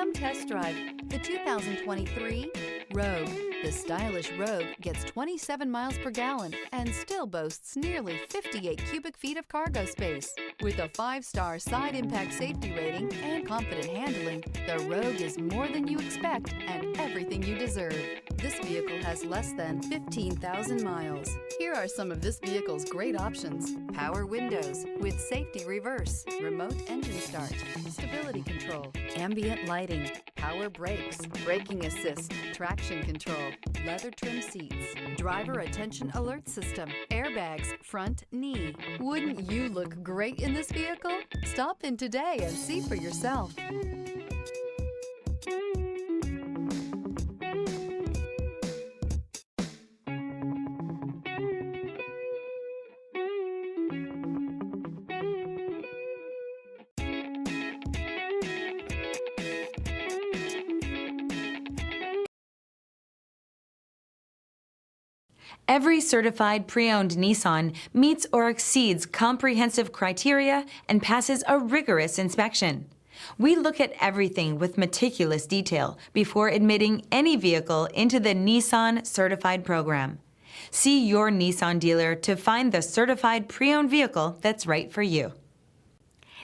Come test drive the 2023 Rogue. The stylish Rogue gets 27 miles per gallon and still boasts nearly 58 cubic feet of cargo space. With a 5-star side impact safety rating and confident handling, the Rogue is more than you expect and everything you deserve. This vehicle has less than 15,000 miles. Here are some of this vehicle's great options: power windows with safety reverse, remote engine start, stability control, ambient lighting, power brakes, braking assist, traction control, leather trim seats, driver attention alert system, airbags, front knee. Wouldn't you look great in this vehicle? Stop in today and see for yourself. Every certified pre-owned Nissan meets or exceeds comprehensive criteria and passes a rigorous inspection. We look at everything with meticulous detail before admitting any vehicle into the Nissan Certified program. See your Nissan dealer to find the certified pre-owned vehicle that's right for you.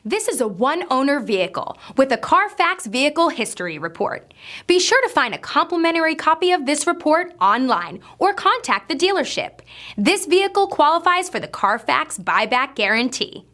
This is a one-owner vehicle with a Carfax Vehicle History Report. Be sure to find a complimentary copy of this report online or contact the dealership. This vehicle qualifies for the Carfax Buyback Guarantee.